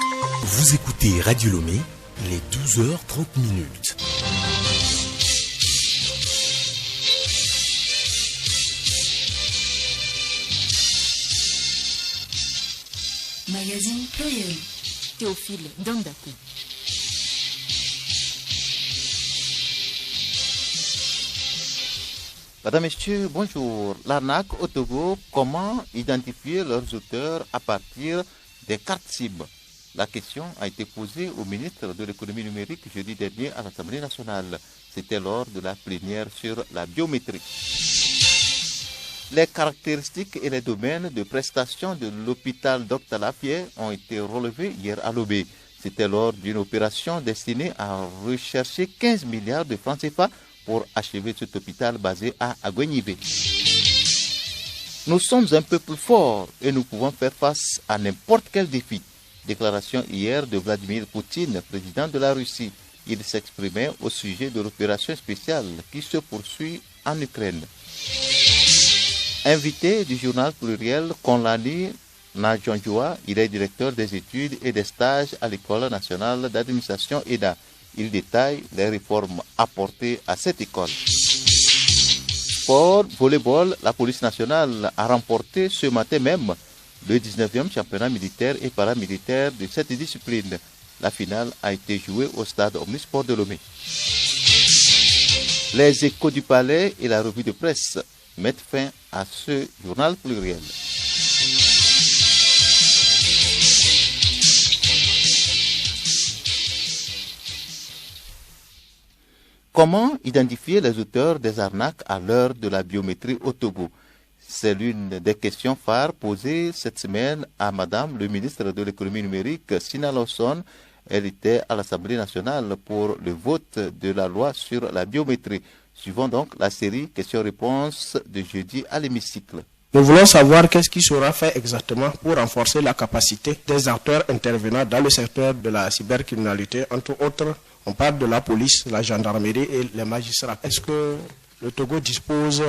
Vous écoutez Radio Lomé, les 12h30. Magazine pluriel. Théophile Dandakou. Madame, Messieurs, bonjour. L'arnaque au Togo, comment identifier leurs auteurs à partir des cartes SIM? La question a été posée au ministre de l'économie numérique jeudi dernier à l'Assemblée nationale. C'était lors de la plénière sur la biométrie. Les caractéristiques et les domaines de prestation de l'hôpital Dr Lafayette ont été relevés hier à Lomé. C'était lors d'une opération destinée à rechercher 15 milliards de francs CFA pour achever cet hôpital basé à Agouenivé. Nous sommes un peuple fort et nous pouvons faire face à n'importe quel défi. Déclaration hier de Vladimir Poutine, président de la Russie. Il s'exprimait au sujet de l'opération spéciale qui se poursuit en Ukraine. Invité du journal pluriel Konlani Najonjoa, il est directeur des études et des stages à l'École nationale d'administration EDA. Il détaille les réformes apportées à cette école. Sport, volleyball, la police nationale a remporté ce matin même le 19e championnat militaire et paramilitaire de cette discipline. La finale a été jouée au stade Omnisport de Lomé. Les échos du palais et la revue de presse mettent fin à ce journal pluriel. Comment identifier les auteurs des arnaques à l'heure de la biométrie au Togo? C'est l'une des questions phares posées cette semaine à Madame le ministre de l'économie numérique, Sina Lawson. Elle était à l'Assemblée nationale pour le vote de la loi sur la biométrie. Suivons donc la série questions-réponses de jeudi à l'hémicycle. Nous voulons savoir qu'est-ce qui sera fait exactement pour renforcer la capacité des acteurs intervenant dans le secteur de la cybercriminalité. Entre autres, on parle de la police, la gendarmerie et les magistrats. Est-ce que le Togo dispose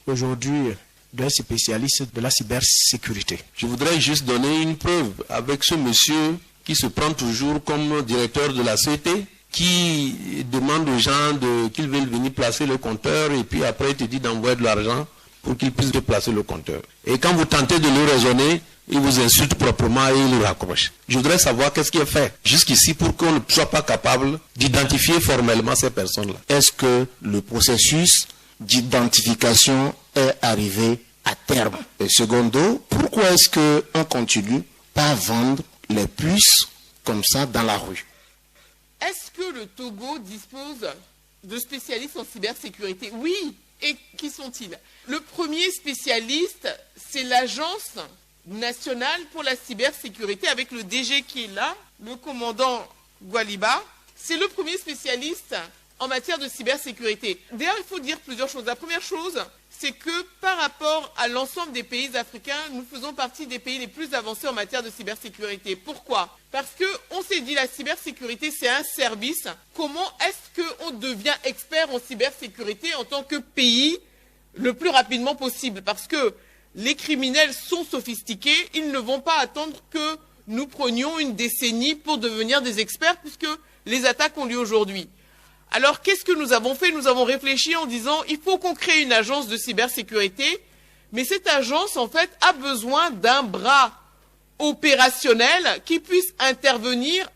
aujourd'hui d'un spécialiste de la cybersécurité? Je voudrais juste donner une preuve avec ce monsieur qui se prend toujours comme directeur de la CET, qui demande aux gens qu'ils veulent venir placer le compteur et puis après il te dit d'envoyer de l'argent pour qu'ils puissent déplacer le compteur. Et quand vous tentez de le raisonner, il vous insulte proprement et il le raccroche. Je voudrais savoir qu'est-ce qui est fait jusqu'ici pour qu'on ne soit pas capable d'identifier formellement ces personnes-là. Est-ce que le processus d'identification est arrivé à terme? Et secondo, pourquoi est-ce qu'on continue pas à vendre les puces comme ça dans la rue? Est-ce que le Togo dispose de spécialistes en cybersécurité? Oui. Et qui sont-ils? Le premier spécialiste, c'est l'Agence nationale pour la cybersécurité avec le DG qui est là, le commandant Gwaliba. C'est le premier spécialiste en matière de cybersécurité. D'ailleurs, il faut dire plusieurs choses. La première chose, c'est que par rapport à l'ensemble des pays africains, nous faisons partie des pays les plus avancés en matière de cybersécurité. Pourquoi? Parce qu'on s'est dit la cybersécurité, c'est un service. Comment est-ce qu'on devient expert en cybersécurité en tant que pays le plus rapidement possible? Parce que les criminels sont sophistiqués, ils ne vont pas attendre que nous prenions une décennie pour devenir des experts puisque les attaques ont lieu aujourd'hui. Alors, qu'est-ce que nous avons fait? Nous avons réfléchi en disant il faut qu'on crée une agence de cybersécurité, mais cette agence, en fait, a besoin d'un bras opérationnel qui puisse intervenir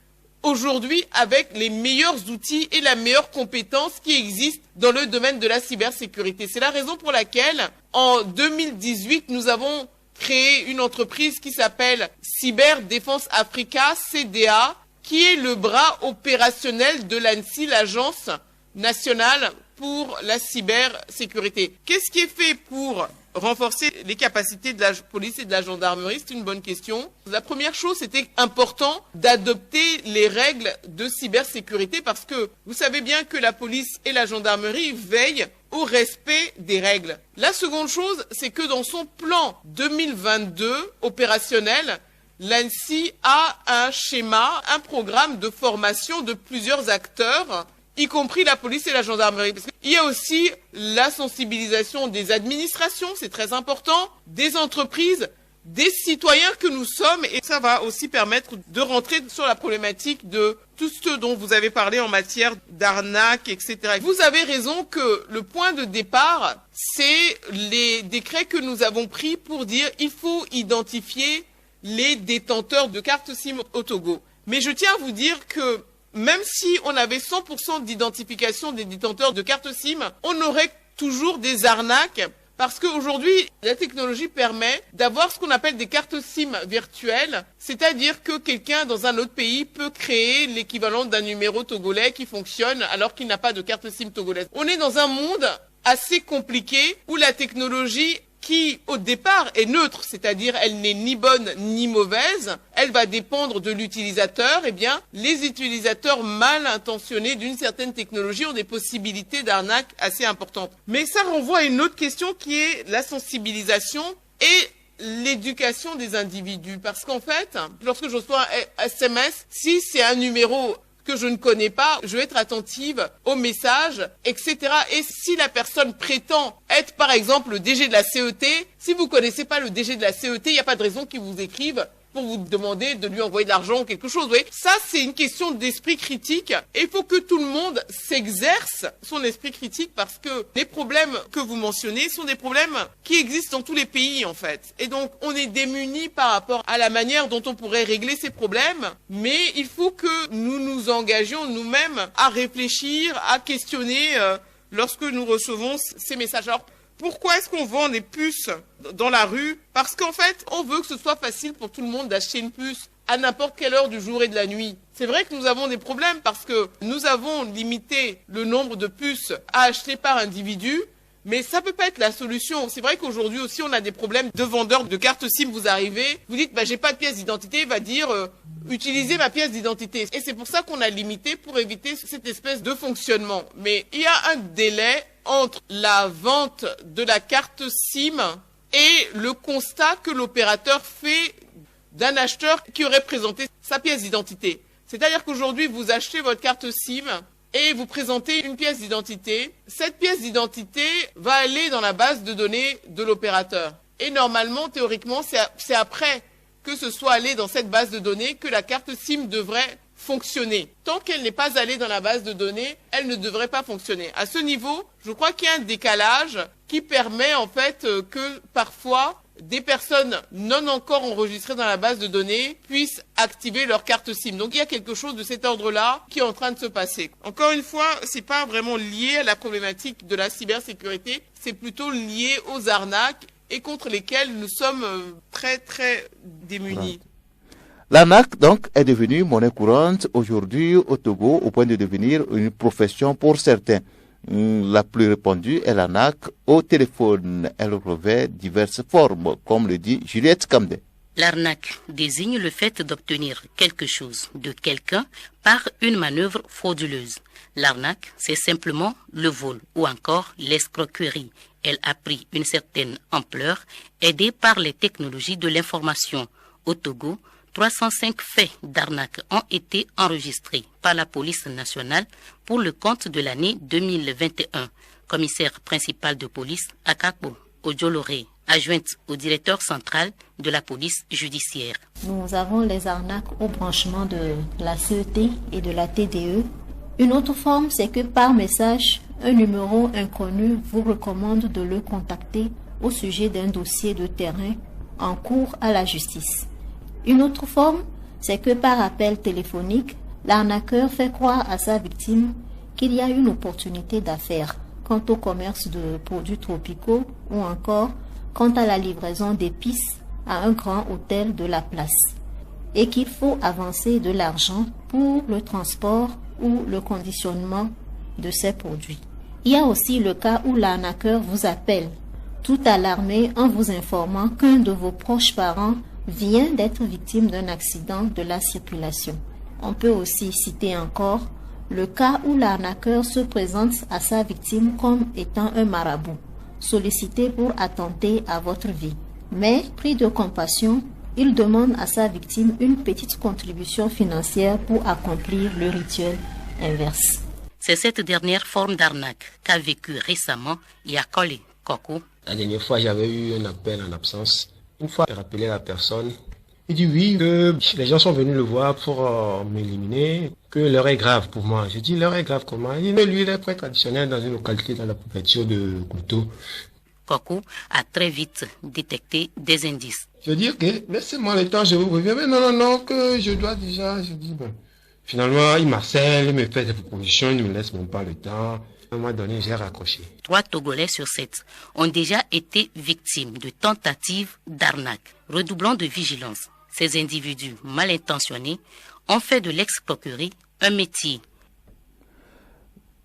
aujourd'hui avec les meilleurs outils et la meilleure compétence qui existent dans le domaine de la cybersécurité. C'est la raison pour laquelle, en 2018, nous avons créé une entreprise qui s'appelle Cyberdéfense Africa, CDA, qui est le bras opérationnel de l'ANSSI, l'Agence nationale pour la cybersécurité. Qu'est-ce qui est fait pour renforcer les capacités de la police et de la gendarmerie? C'est une bonne question. La première chose, c'était important d'adopter les règles de cybersécurité parce que vous savez bien que la police et la gendarmerie veillent au respect des règles. La seconde chose, c'est que dans son plan 2022 opérationnel, l'ANSSI a un schéma, un programme de formation de plusieurs acteurs, y compris la police et la gendarmerie. Parce qu'il y a aussi la sensibilisation des administrations, c'est très important, des entreprises, des citoyens que nous sommes, et ça va aussi permettre de rentrer sur la problématique de tout ce dont vous avez parlé en matière d'arnaque, etc. Vous avez raison que le point de départ, c'est les décrets que nous avons pris pour dire il faut identifier les détenteurs de cartes SIM au Togo. Mais je tiens à vous dire que même si on avait 100% d'identification des détenteurs de cartes SIM, on aurait toujours des arnaques. Parce qu'aujourd'hui, la technologie permet d'avoir ce qu'on appelle des cartes SIM virtuelles, c'est-à-dire que quelqu'un dans un autre pays peut créer l'équivalent d'un numéro togolais qui fonctionne alors qu'il n'a pas de carte SIM togolaise. On est dans un monde assez compliqué où la technologie qui, au départ, est neutre, c'est-à-dire elle n'est ni bonne ni mauvaise, elle va dépendre de l'utilisateur, eh bien, les utilisateurs mal intentionnés d'une certaine technologie ont des possibilités d'arnaque assez importantes. Mais ça renvoie à une autre question qui est la sensibilisation et l'éducation des individus. Parce qu'en fait, lorsque je reçois un SMS, si c'est un numéro que je ne connais pas, je vais être attentive aux messages, etc. Et si la personne prétend être, par exemple, le DG de la CET, si vous connaissez pas le DG de la CET, il n'y a pas de raison qu'il vous écrive pour vous demander de lui envoyer de l'argent ou quelque chose. Vous voyez, ça, c'est une question d'esprit critique. Et il faut que tout le monde s'exerce son esprit critique parce que les problèmes que vous mentionnez sont des problèmes qui existent dans tous les pays, en fait. Et donc, on est démunis par rapport à la manière dont on pourrait régler ces problèmes. Mais il faut que nous nous engagions nous-mêmes à réfléchir, à questionner lorsque nous recevons ces messages. Alors, pourquoi est-ce qu'on vend des puces dans la rue? Parce qu'en fait, on veut que ce soit facile pour tout le monde d'acheter une puce à n'importe quelle heure du jour et de la nuit. C'est vrai que nous avons des problèmes parce que nous avons limité le nombre de puces à acheter par individu, mais ça peut pas être la solution. C'est vrai qu'aujourd'hui aussi, on a des problèmes de vendeurs de cartes SIM. Vous arrivez, vous dites, j'ai pas de pièce d'identité, il va dire, utilisez ma pièce d'identité. Et c'est pour ça qu'on a limité pour éviter cette espèce de fonctionnement. Mais il y a un délai entre la vente de la carte SIM et le constat que l'opérateur fait d'un acheteur qui aurait présenté sa pièce d'identité. C'est-à-dire qu'aujourd'hui, vous achetez votre carte SIM et vous présentez une pièce d'identité. Cette pièce d'identité va aller dans la base de données de l'opérateur. Et normalement, théoriquement, c'est après que ce soit allé dans cette base de données que la carte SIM devrait fonctionner. Tant qu'elle n'est pas allée dans la base de données, elle ne devrait pas fonctionner. À ce niveau, je crois qu'il y a un décalage qui permet en fait que parfois des personnes non encore enregistrées dans la base de données puissent activer leur carte SIM. Donc il y a quelque chose de cet ordre-là qui est en train de se passer. Encore une fois, c'est pas vraiment lié à la problématique de la cybersécurité, c'est plutôt lié aux arnaques et contre lesquelles nous sommes très très démunis. L'arnaque, donc, est devenue monnaie courante aujourd'hui au Togo au point de devenir une profession pour certains. La plus répandue est l'arnaque au téléphone. Elle revêt diverses formes, comme le dit Juliette Kamdé. L'arnaque désigne le fait d'obtenir quelque chose de quelqu'un par une manœuvre frauduleuse. L'arnaque, c'est simplement le vol ou encore l'escroquerie. Elle a pris une certaine ampleur, aidée par les technologies de l'information. Au Togo, 305 faits d'arnaque ont été enregistrés par la police nationale pour le compte de l'année 2021. Commissaire principal de police Akakbo Ojoloré, adjointe au directeur central de la police judiciaire. Nous avons les arnaques au branchement de la CET et de la TDE. Une autre forme, c'est que par message, un numéro inconnu vous recommande de le contacter au sujet d'un dossier de terrain en cours à la justice. Une autre forme, c'est que par appel téléphonique, l'arnaqueur fait croire à sa victime qu'il y a une opportunité d'affaires quant au commerce de produits tropicaux ou encore quant à la livraison d'épices à un grand hôtel de la place et qu'il faut avancer de l'argent pour le transport ou le conditionnement de ces produits. Il y a aussi le cas où l'arnaqueur vous appelle, tout alarmé en vous informant qu'un de vos proches parents vient d'être victime d'un accident de la circulation. On peut aussi citer encore le cas où l'arnaqueur se présente à sa victime comme étant un marabout, sollicité pour attenter à votre vie. Mais, pris de compassion, il demande à sa victime une petite contribution financière pour accomplir le rituel inverse. C'est cette dernière forme d'arnaque qu'a vécu récemment Yakole Koko. La dernière fois, j'avais eu un appel en absence Une fois, j'ai rappelé la personne. Il dit oui, que les gens sont venus le voir pour m'éliminer, que l'heure est grave pour moi. Je dis l'heure est grave comment? Il dit mais lui, il est prêtre traditionnel dans une localité dans la préfecture de Couteau. Koko a très vite détecté des indices. Je dis que laissez-moi le temps, je vous reviens. Mais non, que je dois déjà. Je dis bon. Finalement, il m'harcèle, il me fait des propositions, il ne me laisse même pas le temps. À un moment donné, j'ai raccroché. 3 Togolais sur 7 ont déjà été victimes de tentatives d'arnaque. Redoublant de vigilance, ces individus mal intentionnés ont fait de l'escroquerie un métier.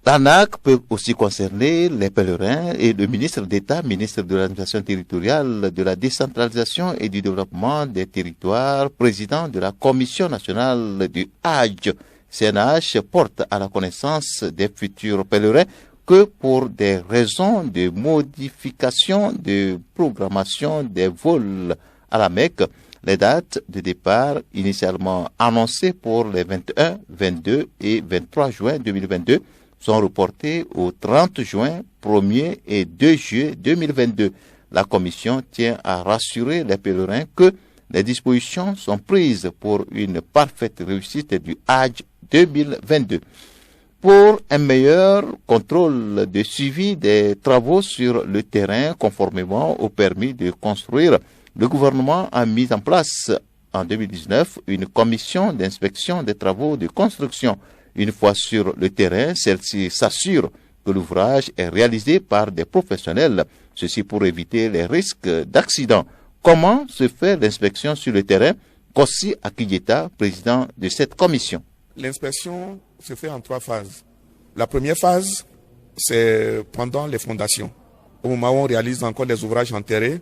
L'arnaque peut aussi concerner les pèlerins et le ministre d'État, ministre de l'administration territoriale, de la décentralisation et du développement des territoires, président de la Commission nationale du Hajj. CNH porte à la connaissance des futurs pèlerins que pour des raisons de modification de programmation des vols à la Mecque, les dates de départ initialement annoncées pour les 21, 22 et 23 juin 2022 sont reportés au 30 juin, 1er et 2 juillet 2022. La Commission tient à rassurer les pèlerins que les dispositions sont prises pour une parfaite réussite du Hajj 2022. Pour un meilleur contrôle de suivi des travaux sur le terrain conformément au permis de construire, le gouvernement a mis en place en 2019 une commission d'inspection des travaux de construction. Une fois sur le terrain, celle-ci s'assure que l'ouvrage est réalisé par des professionnels, ceci pour éviter les risques d'accident. Comment se fait l'inspection sur le terrain? Kossi Akidjeta, président de cette commission. L'inspection se fait en 3 phases. La première phase, c'est pendant les fondations. Au moment où on réalise encore des ouvrages enterrés,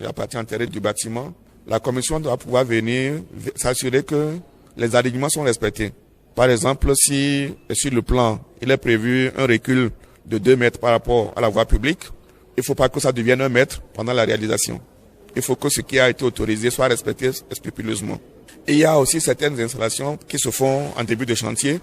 la partie enterrée du bâtiment, la commission doit pouvoir venir s'assurer que les alignements sont respectés. Par exemple, si sur le plan, il est prévu un recul de 2 mètres par rapport à la voie publique, il ne faut pas que ça devienne 1 mètre pendant la réalisation. Il faut que ce qui a été autorisé soit respecté scrupuleusement. Et il y a aussi certaines installations qui se font en début de chantier,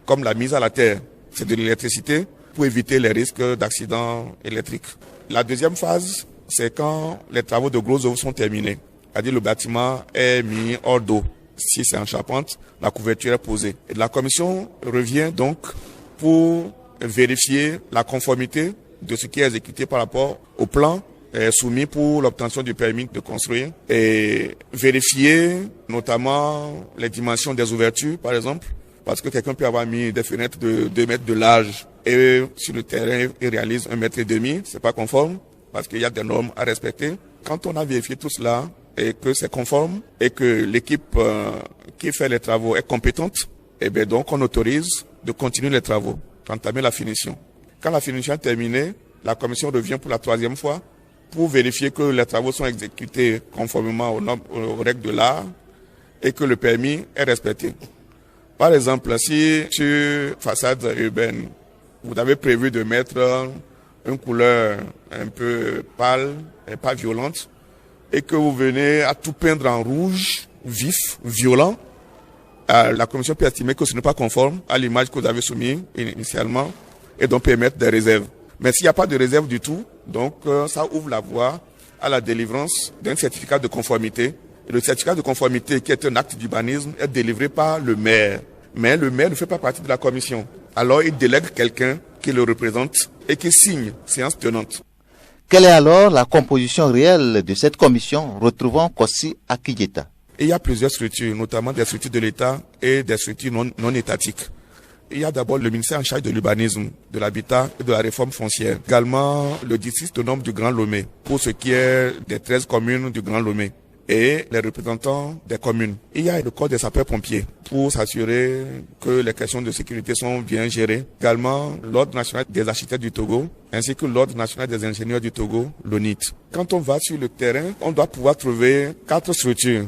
comme la mise à la terre. C'est de l'électricité pour éviter les risques d'accidents électriques. La deuxième phase, c'est quand les travaux de gros œuvres sont terminés. C'est-à-dire le bâtiment est mis hors d'eau. Si c'est en charpente, la couverture est posée. Et la commission revient donc pour vérifier la conformité de ce qui est exécuté par rapport au plan soumis pour l'obtention du permis de construire et vérifier notamment les dimensions des ouvertures, par exemple, parce que quelqu'un peut avoir mis des fenêtres de 2 mètres de large et sur le terrain, il réalise 1,5 m, c'est pas conforme parce qu'il y a des normes à respecter. Quand on a vérifié tout cela, et que c'est conforme et que l'équipe qui fait les travaux est compétente, et bien donc on autorise de continuer les travaux, d'entamer la finition. Quand la finition est terminée, la commission revient pour la 3e fois pour vérifier que les travaux sont exécutés conformément aux règles de l'art et que le permis est respecté. Par exemple, si sur façade urbaine, vous avez prévu de mettre une couleur un peu pâle et pas violente, et que vous venez à tout peindre en rouge, vif, violent, la commission peut estimer que ce n'est pas conforme à l'image que vous avez soumise initialement et donc permettre des réserves. Mais s'il n'y a pas de réserve du tout, donc ça ouvre la voie à la délivrance d'un certificat de conformité. Et le certificat de conformité, qui est un acte d'urbanisme, est délivré par le maire. Mais le maire ne fait pas partie de la commission. Alors il délègue quelqu'un qui le représente et qui signe séance tenante. Quelle est alors la composition réelle de cette commission? Retrouvons Kossi Akidjeta. Il y a plusieurs structures, notamment des structures de l'État et des structures non étatiques. Il y a d'abord le ministère en charge de l'urbanisme, de l'habitat et de la réforme foncière. Également le district autonome du Grand Lomé, pour ce qui est des 13 communes du Grand Lomé. Et les représentants des communes. Il y a le corps des sapeurs-pompiers pour s'assurer que les questions de sécurité sont bien gérées. Également l'Ordre national des architectes du Togo ainsi que l'Ordre national des ingénieurs du Togo, l'ONIT. Quand on va sur le terrain, on doit pouvoir trouver 4 structures,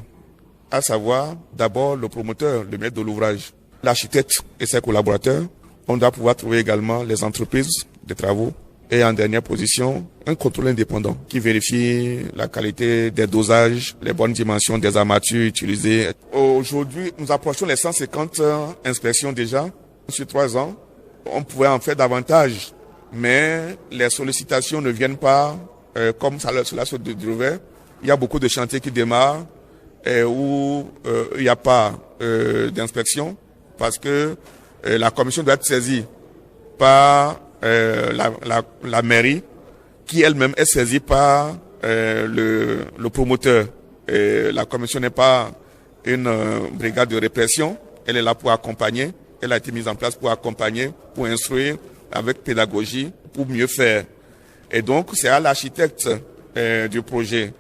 à savoir d'abord le promoteur, le maître de l'ouvrage, l'architecte et ses collaborateurs. On doit pouvoir trouver également les entreprises de travaux. Et en dernière position, un contrôle indépendant qui vérifie la qualité des dosages, les bonnes dimensions des armatures utilisées. Aujourd'hui, nous approchons les 150 inspections déjà. Sur 3 ans, on pouvait en faire davantage, mais les sollicitations ne viennent pas comme cela se devait. il y a beaucoup de chantiers qui démarrent et où il n'y a pas d'inspection parce que la commission doit être saisie par la mairie qui elle-même est saisie par le promoteur. Et la commission n'est pas une brigade de répression, elle est là pour accompagner, elle a été mise en place pour accompagner, pour instruire avec pédagogie, pour mieux faire. Et donc c'est à l'architecte du projet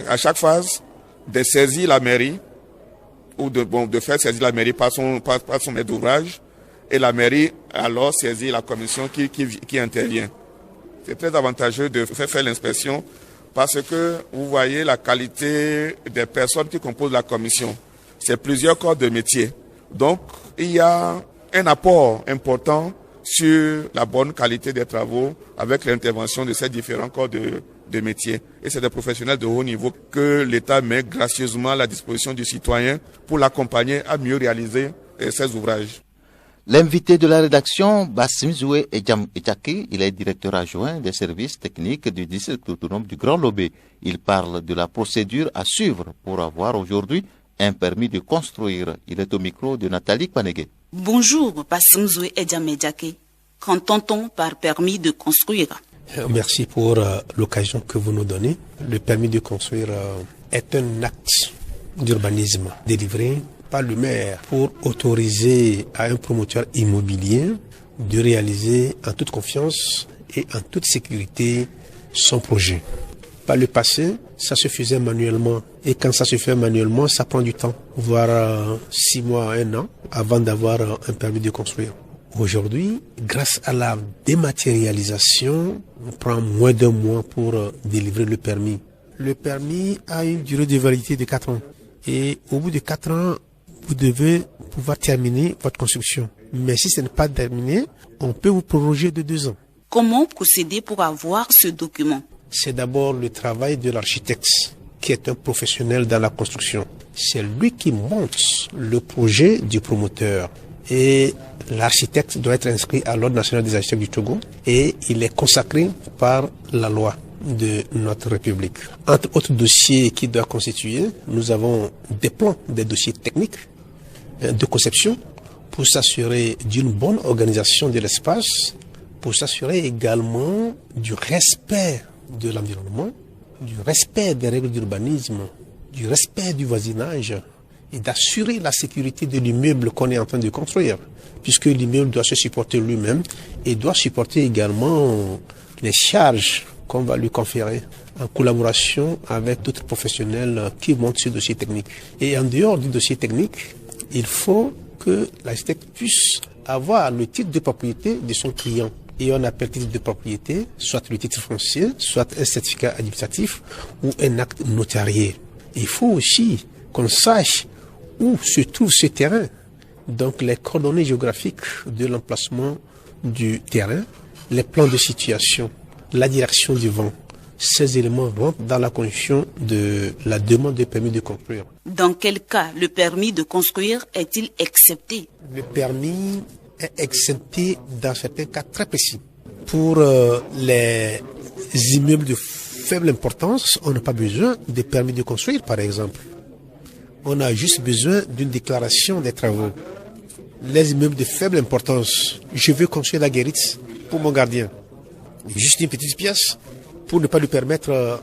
à chaque phase de saisir la mairie ou de faire saisir la mairie par son maître d'ouvrage et la mairie alors saisit la commission qui intervient. C'est très avantageux de faire l'inspection parce que vous voyez la qualité des personnes qui composent la commission. C'est plusieurs corps de métier. Donc, il y a un apport important sur la bonne qualité des travaux avec l'intervention de ces différents corps de métier. Et c'est des professionnels de haut niveau que l'État met gracieusement à la disposition du citoyen pour l'accompagner à mieux réaliser ses ouvrages. L'invité de la rédaction, Bassimzoué Edjam-Echaki, il est directeur adjoint des services techniques du district autonome du Grand Lobé. Il parle de la procédure à suivre pour avoir aujourd'hui un permis de construire. Il est au micro de Nathalie Kwanege. Bonjour, Bassimzoué Edjam-Echaki. Qu'entend-on par permis de construire? Merci pour l'occasion que vous nous donnez. Le permis de construire est un acte d'urbanisme délivré par le maire pour autoriser à un promoteur immobilier de réaliser en toute confiance et en toute sécurité son projet. Par le passé, ça se faisait manuellement. Et quand ça se fait manuellement, ça prend du temps, voire 6 mois à 1 an, avant d'avoir un permis de construire. Aujourd'hui, grâce à la dématérialisation, on prend moins d'1 mois pour délivrer le permis. Le permis a une durée de validité de 4 ans. Et au bout de 4 ans, vous devez pouvoir terminer votre construction. Mais si ce n'est pas terminé, on peut vous proroger de 2 ans. Comment procéder pour avoir ce document? C'est d'abord le travail de l'architecte, qui est un professionnel dans la construction. C'est lui qui monte le projet du promoteur. Et l'architecte doit être inscrit à l'Ordre national des architectes du Togo et il est consacré par la loi de notre République. Entre autres dossiers qui doivent constituer, nous avons des plans, des dossiers techniques de conception pour s'assurer d'une bonne organisation de l'espace, pour s'assurer également du respect de l'environnement, du respect des règles d'urbanisme, du respect du voisinage et d'assurer la sécurité de l'immeuble qu'on est en train de construire, puisque l'immeuble doit se supporter lui-même et doit supporter également les charges qu'on va lui conférer en collaboration avec d'autres professionnels qui montent ce dossier technique. Et en dehors du dossier technique, il faut que l'architecte puisse avoir le titre de propriété de son client. Et on appelle titre de propriété soit le titre foncier, soit un certificat administratif ou un acte notarié. Il faut aussi qu'on sache où se trouve ce terrain, donc les coordonnées géographiques de l'emplacement du terrain, les plans de situation, la direction du vent. Ces éléments rentrent dans la condition de la demande de permis de construire. Dans quel cas le permis de construire est-il accepté? Le permis est accepté dans certains cas très précis. Pour les immeubles de faible importance, on n'a pas besoin de permis de construire, par exemple. On a juste besoin d'une déclaration des travaux. Les immeubles de faible importance, je veux construire la guérite pour mon gardien. Juste une petite pièce pour ne pas lui permettre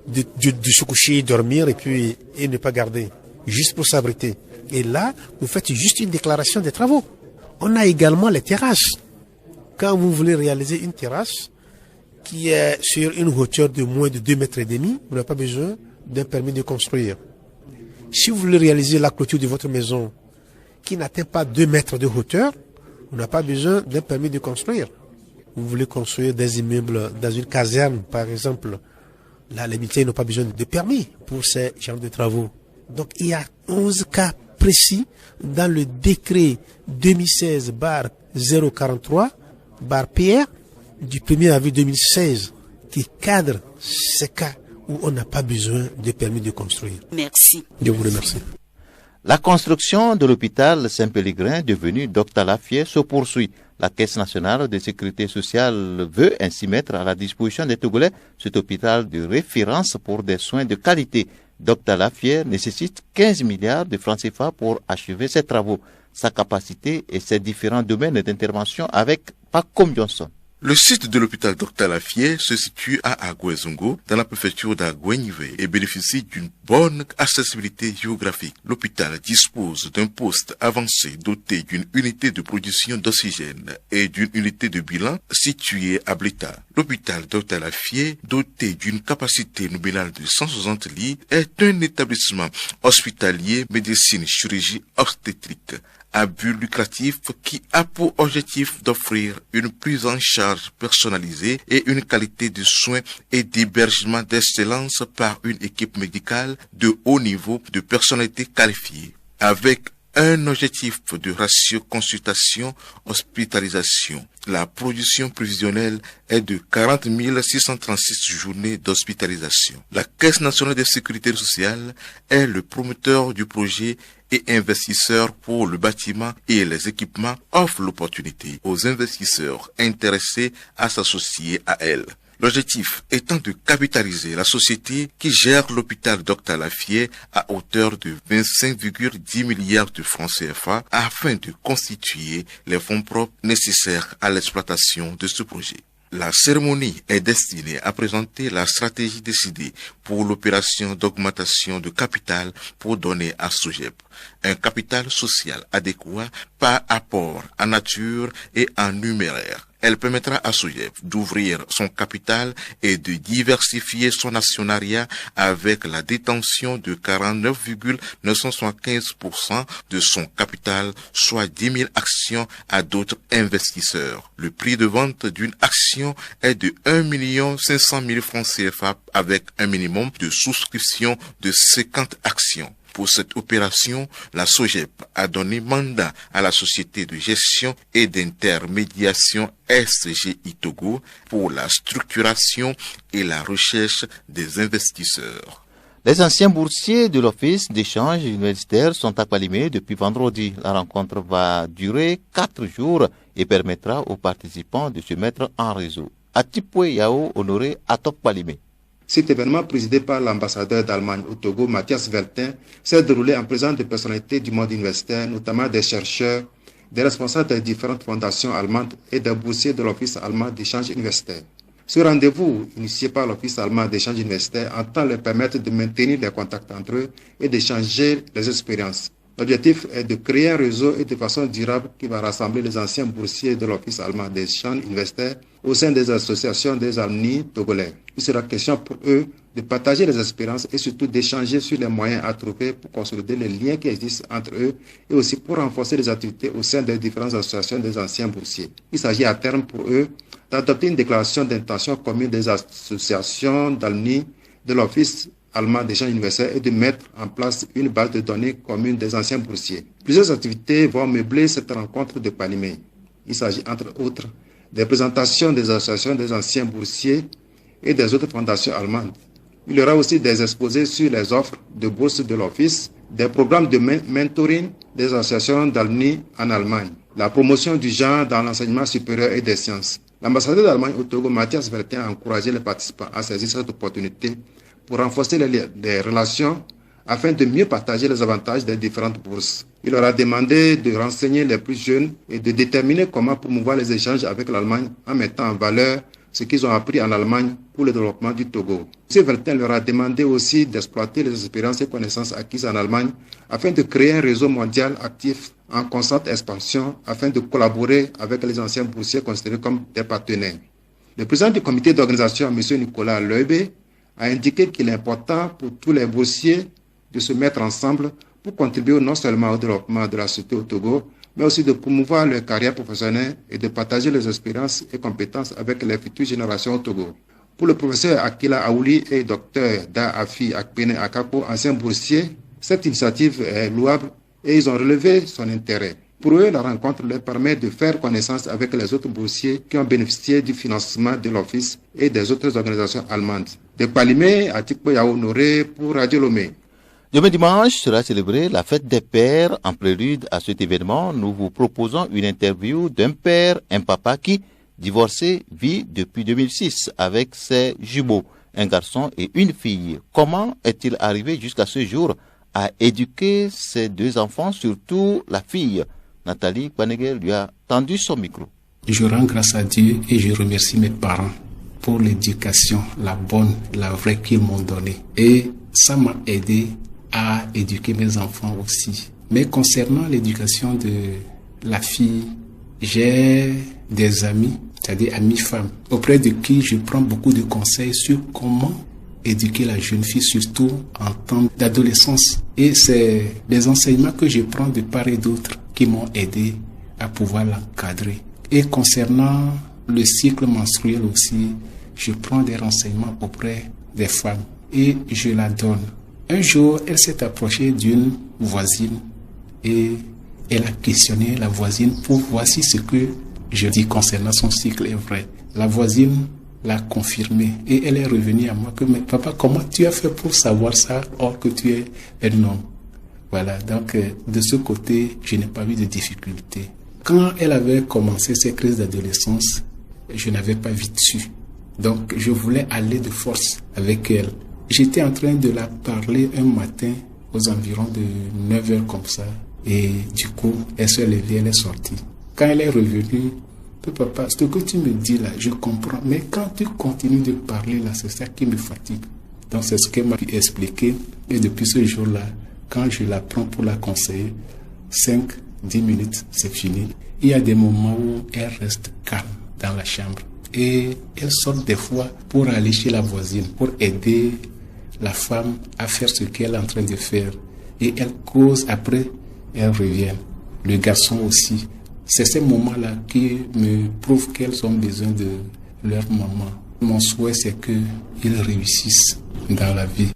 de se coucher, dormir et ne pas garder. Juste pour s'abriter. Et là, vous faites juste une déclaration des travaux. On a également les terrasses. Quand vous voulez réaliser une terrasse qui est sur une hauteur de moins de 2,5 mètres, vous n'avez pas besoin d'un permis de construire. Si vous voulez réaliser la clôture de votre maison qui n'atteint pas 2 mètres de hauteur, vous n'avez pas besoin d'un permis de construire. Vous voulez construire des immeubles dans une caserne, par exemple. Là, les militaires n'ont pas besoin de permis pour ces genres de travaux. Donc, il y a 11 cas précis dans le décret 2016/043/PR du 1er avril 2016 qui cadre ces cas où on n'a pas besoin de permis de construire. Merci. Je vous remercie. La construction de l'hôpital Saint-Pélégrin, devenu Dr Lafayette, se poursuit. La Caisse nationale de sécurité sociale veut ainsi mettre à la disposition des Togolais cet hôpital de référence pour des soins de qualité. Dr Lafayette nécessite 15 milliards de francs CFA pour achever ses travaux. Sa capacité et ses différents domaines d'intervention avec Pacom Johnson. Le site de l'hôpital Dr Lafayette se situe à Agouezongo, dans la préfecture d'Agouenive, et bénéficie d'une bonne accessibilité géographique. L'hôpital dispose d'un poste avancé doté d'une unité de production d'oxygène et d'une unité de bilan située à Blita. L'hôpital Dr Lafayette, doté d'une capacité nominale de 160 lits, est un établissement hospitalier médecine chirurgie obstétrique à but lucratif qui a pour objectif d'offrir une prise en charge personnalisée et une qualité de soins et d'hébergement d'excellence par une équipe médicale de haut niveau de personnalité qualifiée, avec un objectif de ratio consultation-hospitalisation. La production prévisionnelle est de 40 636 journées d'hospitalisation. La Caisse nationale de sécurité sociale est le promoteur du projet et investisseurs pour le bâtiment et les équipements, offre l'opportunité aux investisseurs intéressés à s'associer à elle. L'objectif étant de capitaliser la société qui gère l'hôpital Dr Lafayette à hauteur de 25,10 milliards de francs CFA afin de constituer les fonds propres nécessaires à l'exploitation de ce projet. La cérémonie est destinée à présenter la stratégie décidée pour l'opération d'augmentation de capital pour donner à SOGEP un capital social adéquat par apport en nature et en numéraire. Elle permettra à SOGEP d'ouvrir son capital et de diversifier son actionnariat avec la détention de 49,975% de son capital, soit 10 000 actions à d'autres investisseurs. Le prix de vente d'une action est de 1 500 000 francs CFA avec un minimum de souscription de 50 actions. Pour cette opération, la SOGEP a donné mandat à la société de gestion et d'intermédiation SGI Togo pour la structuration et la recherche des investisseurs. Les anciens boursiers de l'Office d'échange universitaire sont à Kwalimé depuis vendredi. La rencontre va durer 4 jours et permettra aux participants de se mettre en réseau. Atipwe Yao Honoré Atop Kwalimé. Cet événement, présidé par l'ambassadeur d'Allemagne au Togo, Matthias Veltin, s'est déroulé en présence de personnalités du monde universitaire, notamment des chercheurs, des responsables des différentes fondations allemandes et des boursiers de l'Office allemand d'échange universitaire. Ce rendez-vous, initié par l'Office allemand d'échange universitaire, entend leur permettre de maintenir les contacts entre eux et d'échanger les expériences. L'objectif est de créer un réseau et de façon durable qui va rassembler les anciens boursiers de l'Office allemand d'échange universitaire au sein des associations des alumni togolais. Il sera question pour eux de partager les expériences et surtout d'échanger sur les moyens à trouver pour consolider les liens qui existent entre eux et aussi pour renforcer les activités au sein des différentes associations des anciens boursiers. Il s'agit à terme pour eux d'adopter une déclaration d'intention commune des associations d'alumni de l'Office allemand d'échange universitaire et de mettre en place une base de données commune des anciens boursiers. Plusieurs activités vont meubler cette rencontre de Kwalimé. Il s'agit entre autres des présentations des associations des anciens boursiers et des autres fondations allemandes. Il y aura aussi des exposés sur les offres de bourse de l'Office, des programmes de mentoring des associations d'alumni en Allemagne, la promotion du genre dans l'enseignement supérieur et des sciences. L'ambassadeur d'Allemagne au Togo, Matthias Veltin, a encouragé les participants à saisir cette opportunité pour renforcer les relations afin de mieux partager les avantages des différentes bourses. Il leur a demandé de renseigner les plus jeunes et de déterminer comment promouvoir les échanges avec l'Allemagne en mettant en valeur ce qu'ils ont appris en Allemagne pour le développement du Togo. M. Veltin leur a demandé aussi d'exploiter les expériences et connaissances acquises en Allemagne afin de créer un réseau mondial actif en constante expansion afin de collaborer avec les anciens boursiers considérés comme des partenaires. Le président du comité d'organisation, M. Nicolas Leube, a indiqué qu'il est important pour tous les boursiers de se mettre ensemble pour contribuer non seulement au développement de la société au Togo, mais aussi de promouvoir leur carrière professionnelle et de partager les expériences et compétences avec les futures générations au Togo. Pour le professeur Akila Aouli et Dr Da Afi Akpene Akako, anciens boursiers, cette initiative est louable et ils ont relevé son intérêt. Pour eux, la rencontre leur permet de faire connaissance avec les autres boursiers qui ont bénéficié du financement de l'Office et des autres organisations allemandes. De Kwalimé, Atipwe Honoré pour Radio Lomé. Demain dimanche sera célébrée la fête des pères. En prélude à cet événement, nous vous proposons une interview d'un père, un papa qui, divorcé, vit depuis 2006 avec ses jumeaux, un garçon et une fille. Comment est-il arrivé jusqu'à ce jour à éduquer ses deux enfants, surtout la fille? Nathalie Panegel lui a tendu son micro. Je rends grâce à Dieu et je remercie mes parents pour l'éducation, la bonne, la vraie qu'ils m'ont donnée. Et ça m'a aidé à éduquer mes enfants aussi. Mais concernant l'éducation de la fille, j'ai des amis, c'est-à-dire amis femmes, auprès de qui je prends beaucoup de conseils sur comment éduquer la jeune fille, surtout en temps d'adolescence. Et c'est des enseignements que je prends de part et d'autre qui m'ont aidé à pouvoir l'encadrer. Et concernant le cycle menstruel aussi, je prends des renseignements auprès des femmes et je la donne. Un jour, elle s'est approchée d'une voisine et elle a questionné la voisine pour voir si ce que je dis concernant son cycle est vrai. La voisine l'a confirmé et elle est revenue à moi que mais papa, comment tu as fait pour savoir ça or que tu es un homme? Voilà, donc de ce côté, je n'ai pas eu de difficulté. Quand elle avait commencé ses crises d'adolescence, je n'avais pas vu dessus. Donc, je voulais aller de force avec elle. J'étais en train de la parler un matin aux environs de 9h comme ça. Et du coup, elle s'est levée, elle est sortie. Quand elle est revenue, papa, ce que tu me dis là, je comprends. Mais quand tu continues de parler là, c'est ça qui me fatigue. Donc, c'est ce qu'elle m'a expliqué. Et depuis ce jour-là, quand je la prends pour la conseiller, 5-10 minutes, c'est fini. Il y a des moments où elle reste calme dans la chambre. Et elle sort des fois pour aller chez la voisine, pour aider la femme à faire ce qu'elle est en train de faire. Et elle cause, après, elle revient. Le garçon aussi. C'est ces moments-là qui me prouvent qu'elles ont besoin de leur maman. Mon souhait, c'est qu'ils réussissent dans la vie.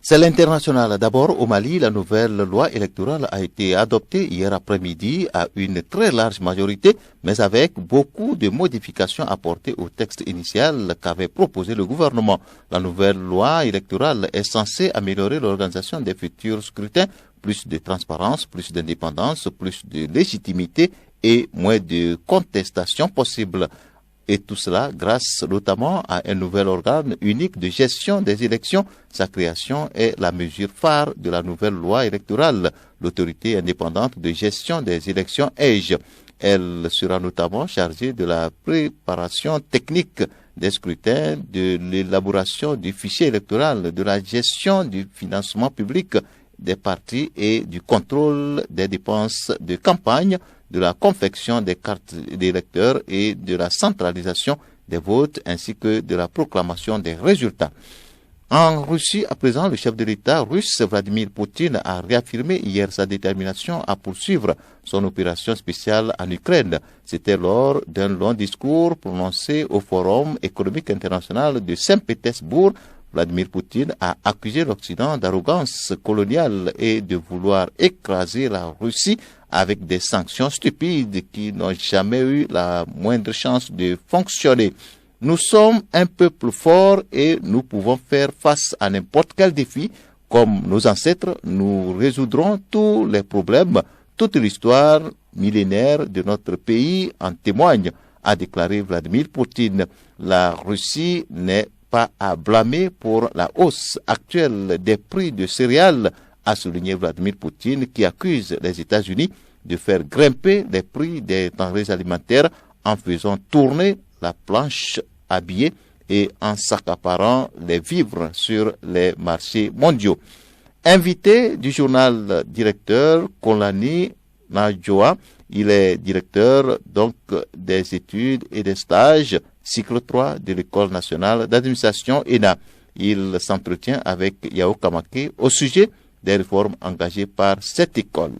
C'est l'international. D'abord, au Mali, la nouvelle loi électorale a été adoptée hier après-midi à une très large majorité, mais avec beaucoup de modifications apportées au texte initial qu'avait proposé le gouvernement. La nouvelle loi électorale est censée améliorer l'organisation des futurs scrutins, plus de transparence, plus d'indépendance, plus de légitimité et moins de contestation possible. Et tout cela grâce notamment à un nouvel organe unique de gestion des élections. Sa création est la mesure phare de la nouvelle loi électorale, l'autorité indépendante de gestion des élections EIGE. Elle sera notamment chargée de la préparation technique des scrutins, de l'élaboration du fichier électoral, de la gestion du financement public des partis et du contrôle des dépenses de campagne, de la confection des cartes d'électeurs et de la centralisation des votes ainsi que de la proclamation des résultats. En Russie, à présent, le chef de l'État russe Vladimir Poutine a réaffirmé hier sa détermination à poursuivre son opération spéciale en Ukraine. C'était lors d'un long discours prononcé au Forum économique international de Saint-Pétersbourg. Vladimir Poutine a accusé l'Occident d'arrogance coloniale et de vouloir écraser la Russie avec des sanctions stupides qui n'ont jamais eu la moindre chance de fonctionner. Nous sommes un peuple fort et nous pouvons faire face à n'importe quel défi. Comme nos ancêtres, nous résoudrons tous les problèmes. Toute l'histoire millénaire de notre pays en témoigne, a déclaré Vladimir Poutine. La Russie n'est pas à blâmer pour la hausse actuelle des prix de céréales, a souligné Vladimir Poutine, qui accuse les États-Unis de faire grimper les prix des denrées alimentaires en faisant tourner la planche à billets et en s'accaparant les vivres sur les marchés mondiaux. Invité du journal directeur Konlani Nadjoa, il est directeur donc des études et des stages cycle 3 de l'École nationale d'administration ENA. Il s'entretient avec Yao Kamake au sujet des réformes engagées par cette école.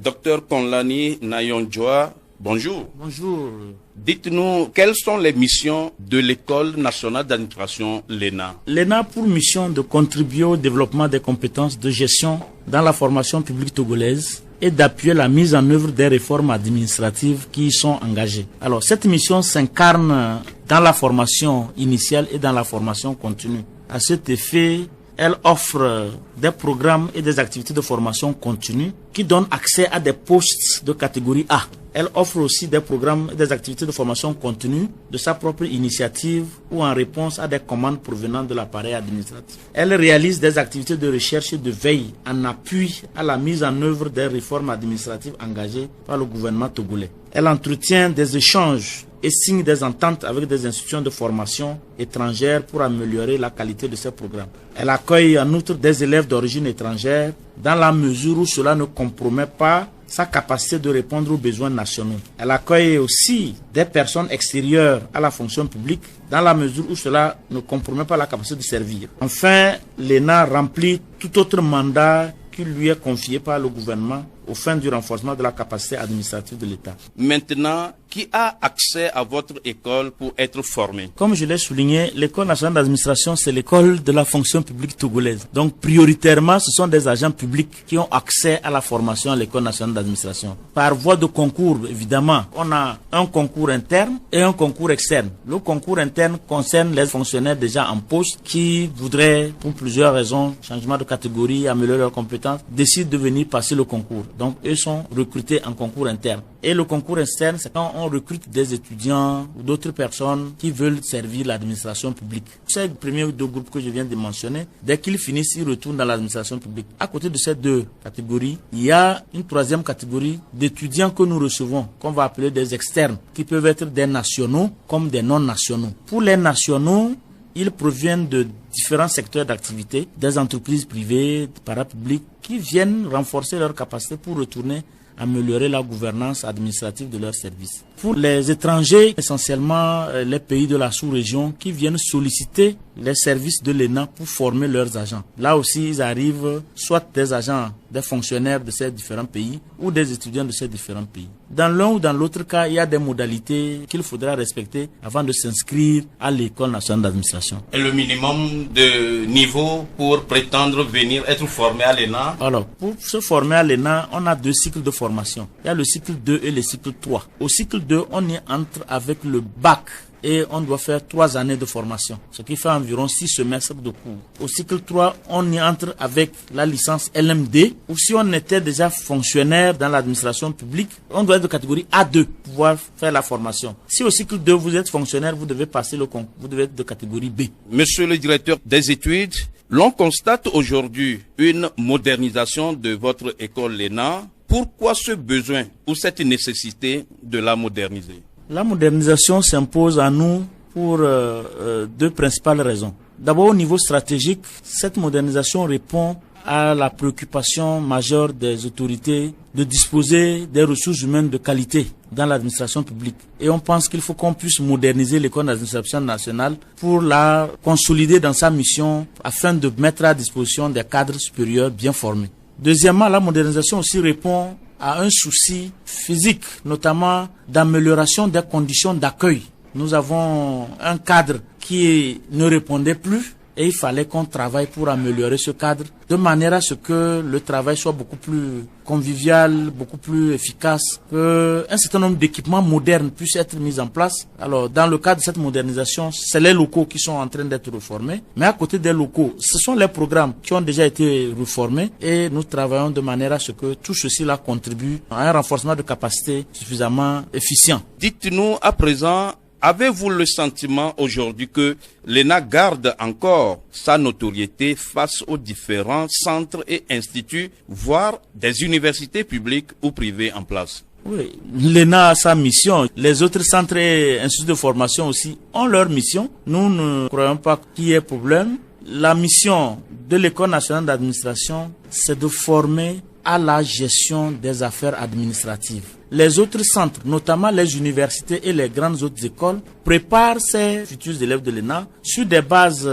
Docteur Konlani Nayonjoa, bonjour. Bonjour. Dites-nous, quelles sont les missions de l'École nationale d'administration, l'ENA? L'ENA a pour mission de contribuer au développement des compétences de gestion dans la formation publique togolaise et d'appuyer la mise en œuvre des réformes administratives qui y sont engagées. Alors, cette mission s'incarne dans la formation initiale et dans la formation continue. À cet effet, elle offre des programmes et des activités de formation continue qui donnent accès à des postes de catégorie A. Elle offre aussi des programmes et des activités de formation continue de sa propre initiative ou en réponse à des commandes provenant de l'appareil administratif. Elle réalise des activités de recherche et de veille en appui à la mise en œuvre des réformes administratives engagées par le gouvernement togolais. Elle entretient des échanges et signe des ententes avec des institutions de formation étrangères pour améliorer la qualité de ces programmes. Elle accueille en outre des élèves d'origine étrangère dans la mesure où cela ne compromet pas sa capacité de répondre aux besoins nationaux. Elle accueille aussi des personnes extérieures à la fonction publique dans la mesure où cela ne compromet pas la capacité de servir. Enfin, l'ENA remplit tout autre mandat qui lui est confié par le gouvernement au fin du renforcement de la capacité administrative de l'État. Maintenant, qui a accès à votre école pour être formé? Comme je l'ai souligné, l'école nationale d'administration, c'est l'école de la fonction publique togolaise. Donc, prioritairement, ce sont des agents publics qui ont accès à la formation à l'école nationale d'administration. Par voie de concours, évidemment, on a un concours interne et un concours externe. Le concours interne concerne les fonctionnaires déjà en poste qui voudraient, pour plusieurs raisons, changement de catégorie, améliorer leurs compétences, décident de venir passer le concours. Donc, eux sont recrutés en concours interne. Et le concours externe, c'est quand on recrute des étudiants ou d'autres personnes qui veulent servir l'administration publique. Ces premiers deux groupes que je viens de mentionner, dès qu'ils finissent, ils retournent dans l'administration publique. À côté de ces deux catégories, il y a une troisième catégorie d'étudiants que nous recevons, qu'on va appeler des externes, qui peuvent être des nationaux comme des non-nationaux. Pour les nationaux, ils proviennent de différents secteurs d'activité, des entreprises privées, parapubliques, qui viennent renforcer leurs capacités pour retourner améliorer la gouvernance administrative de leurs services. Pour les étrangers, essentiellement les pays de la sous-région qui viennent solliciter les services de l'ENA pour former leurs agents. Là aussi, ils arrivent soit des agents, des fonctionnaires de ces différents pays ou des étudiants de ces différents pays. Dans l'un ou dans l'autre cas, il y a des modalités qu'il faudra respecter avant de s'inscrire à l'école nationale d'administration. Et le minimum de niveau pour prétendre venir être formé à l'ENA? Alors, pour se former à l'ENA, on a deux cycles de formation. Il y a le cycle 2 et le cycle 3. Au cycle 2, on y entre avec le bac et on doit faire 3 années de formation, ce qui fait environ 6 semestres de cours. Au cycle 3, on y entre avec la licence LMD, ou si on était déjà fonctionnaire dans l'administration publique, on doit être de catégorie A2 pour pouvoir faire la formation. Si au cycle 2, vous êtes fonctionnaire, vous devez passer le concours, vous devez être de catégorie B. Monsieur le directeur des études, l'on constate aujourd'hui une modernisation de votre école l'ENA. Pourquoi ce besoin ou cette nécessité de la moderniser? La modernisation s'impose à nous pour deux principales raisons. D'abord, au niveau stratégique, cette modernisation répond à la préoccupation majeure des autorités de disposer des ressources humaines de qualité dans l'administration publique. Et on pense qu'il faut qu'on puisse moderniser l'école d'administration nationale pour la consolider dans sa mission afin de mettre à disposition des cadres supérieurs bien formés. Deuxièmement, la modernisation aussi répond à un souci physique, notamment d'amélioration des conditions d'accueil. Nous avons un cadre qui ne répondait plus et il fallait qu'on travaille pour améliorer ce cadre de manière à ce que le travail soit beaucoup plus convivial, beaucoup plus efficace, qu'un certain nombre d'équipements modernes puissent être mis en place. Alors, dans le cadre de cette modernisation, c'est les locaux qui sont en train d'être reformés. Mais à côté des locaux, ce sont les programmes qui ont déjà été reformés et nous travaillons de manière à ce que tout ceci-là contribue à un renforcement de capacité suffisamment efficient. Dites-nous à présent, avez-vous le sentiment aujourd'hui que l'ENA garde encore sa notoriété face aux différents centres et instituts, voire des universités publiques ou privées en place? Oui, l'ENA a sa mission. Les autres centres et instituts de formation aussi ont leur mission. Nous ne croyons pas qu'il y ait problème. La mission de l'École nationale d'administration, c'est de former à la gestion des affaires administratives. Les autres centres, notamment les universités et les grandes autres écoles, préparent ces futurs élèves de l'ENA sur des bases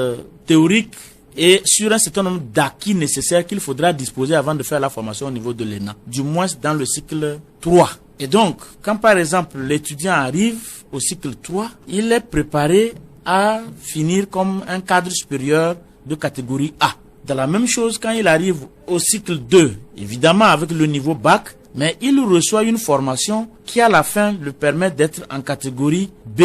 théoriques et sur un certain nombre d'acquis nécessaires qu'il faudra disposer avant de faire la formation au niveau de l'ENA, du moins dans le cycle 3. Et donc, quand par exemple l'étudiant arrive au cycle 3, il est préparé à finir comme un cadre supérieur de catégorie A de la même chose quand il arrive au cycle 2, évidemment avec le niveau bac, mais il reçoit une formation qui à la fin le permet d'être en catégorie B,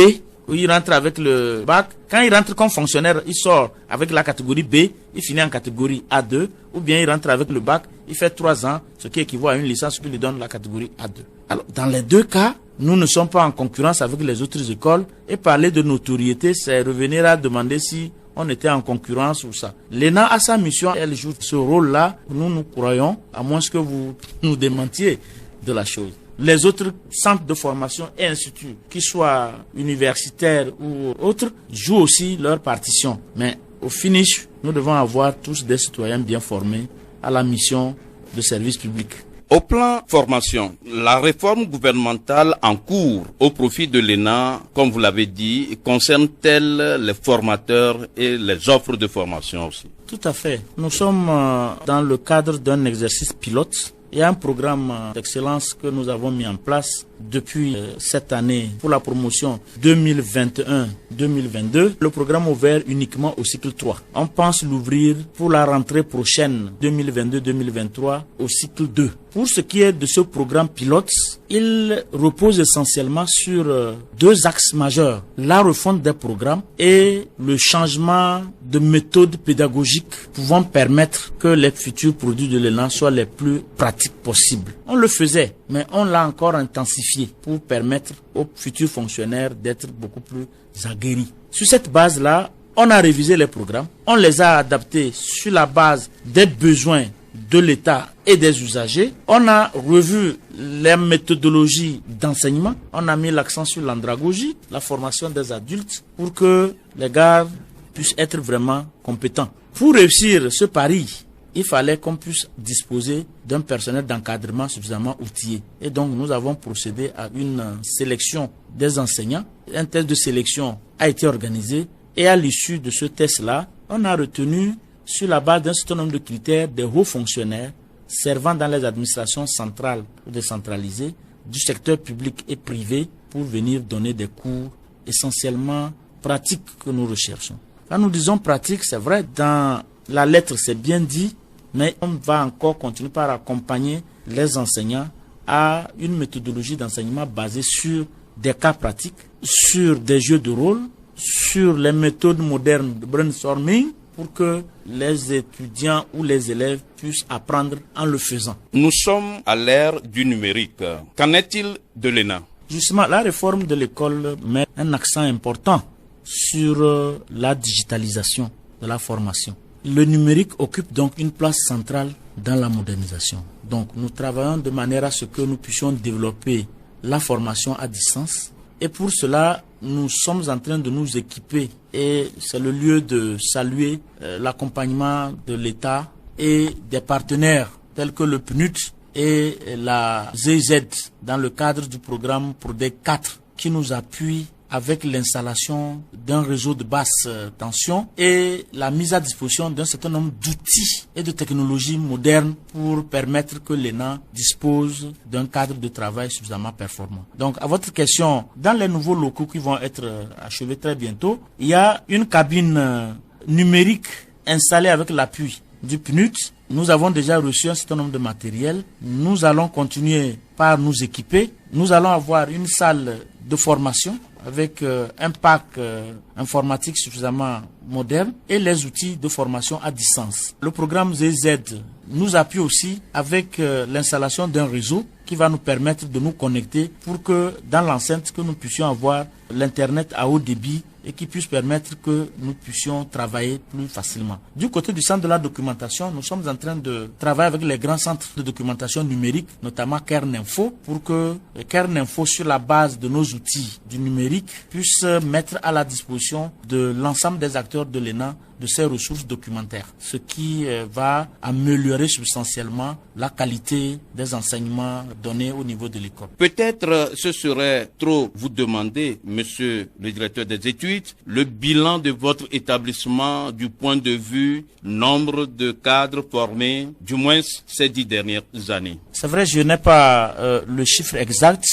où il rentre avec le bac. Quand il rentre comme fonctionnaire, il sort avec la catégorie B, il finit en catégorie A2, ou bien il rentre avec le bac, il fait 3 ans, ce qui équivaut à une licence qui lui donne la catégorie A2. Alors, dans les deux cas, nous ne sommes pas en concurrence avec les autres écoles, et parler de notoriété, c'est revenir à demander si on était en concurrence ou ça. L'ENA a sa mission, elle joue ce rôle-là, nous croyons, à moins que vous nous démentiez de la chose. Les autres centres de formation et instituts, qu'ils soient universitaires ou autres, jouent aussi leur partition. Mais au finish, nous devons avoir tous des citoyens bien formés à la mission de service public. Au plan formation, la réforme gouvernementale en cours au profit de l'ENA, comme vous l'avez dit, concerne-t-elle les formateurs et les offres de formation aussi? Tout à fait. Nous sommes dans le cadre d'un exercice pilote. Il y a un programme d'excellence que nous avons mis en place depuis cette année pour la promotion 2021-2022. Le programme ouvert uniquement au cycle 3. On pense l'ouvrir pour la rentrée prochaine 2022-2023 au cycle 2. Pour ce qui est de ce programme pilote, il repose essentiellement sur 2 axes majeurs. La refonte des programmes et le changement de méthode pédagogique pouvant permettre que les futurs produits de l'ENA soient les plus pratiques possibles. On le faisait, mais on l'a encore intensifié pour permettre aux futurs fonctionnaires d'être beaucoup plus aguerris. Sur cette base-là, on a révisé les programmes, on les a adaptés sur la base des besoins de l'État et des usagers. On a revu les méthodologies d'enseignement. On a mis l'accent sur l'andragogie, la formation des adultes, pour que les gars puissent être vraiment compétents. Pour réussir ce pari, il fallait qu'on puisse disposer d'un personnel d'encadrement suffisamment outillé. Et donc, nous avons procédé à une sélection des enseignants. Un test de sélection a été organisé et à l'issue de ce test-là, on a retenu sur la base d'un certain nombre de critères des hauts fonctionnaires servant dans les administrations centrales ou décentralisées du secteur public et privé pour venir donner des cours essentiellement pratiques que nous recherchons. Quand nous disons pratique, c'est vrai, dans la lettre c'est bien dit, mais on va encore continuer par accompagner les enseignants à une méthodologie d'enseignement basée sur des cas pratiques, sur des jeux de rôle, sur les méthodes modernes de brainstorming, pour que les étudiants ou les élèves puissent apprendre en le faisant. Nous sommes à l'ère du numérique. Qu'en est-il de l'ENA? Justement, la réforme de l'école met un accent important sur la digitalisation de la formation. Le numérique occupe donc une place centrale dans la modernisation. Donc, nous travaillons de manière à ce que nous puissions développer la formation à distance. Et pour cela, nous sommes en train de nous équiper et c'est le lieu de saluer l'accompagnement de l'État et des partenaires tels que le PNUD et la ZZ dans le cadre du programme PRODEC 4 qui nous appuient avec l'installation d'un réseau de basse tension et la mise à disposition d'un certain nombre d'outils et de technologies modernes pour permettre que l'ENA dispose d'un cadre de travail suffisamment performant. Donc, à votre question, dans les nouveaux locaux qui vont être achevés très bientôt, il y a une cabine numérique installée avec l'appui du PNUD. Nous avons déjà reçu un certain nombre de matériel. Nous allons continuer par nous équiper. Nous allons avoir une salle de formation avec un pack informatique suffisamment moderne et les outils de formation à distance. Le programme ZZ nous appuie aussi avec l'installation d'un réseau qui va nous permettre de nous connecter pour que dans l'enceinte que nous puissions avoir l'internet à haut débit et qui puisse permettre que nous puissions travailler plus facilement. Du côté du centre de la documentation, nous sommes en train de travailler avec les grands centres de documentation numérique, notamment Kerninfo, pour que Kerninfo, sur la base de nos outils du numérique, puisse mettre à la disposition de l'ensemble des acteurs de l'ENA de ces ressources documentaires, ce qui va améliorer substantiellement la qualité des enseignements donnés au niveau de l'école. Peut-être ce serait trop vous demander, monsieur le directeur des études, le bilan de votre établissement du point de vue nombre de cadres formés, du moins ces 10 dernières années. C'est vrai, je n'ai pas le chiffre exact,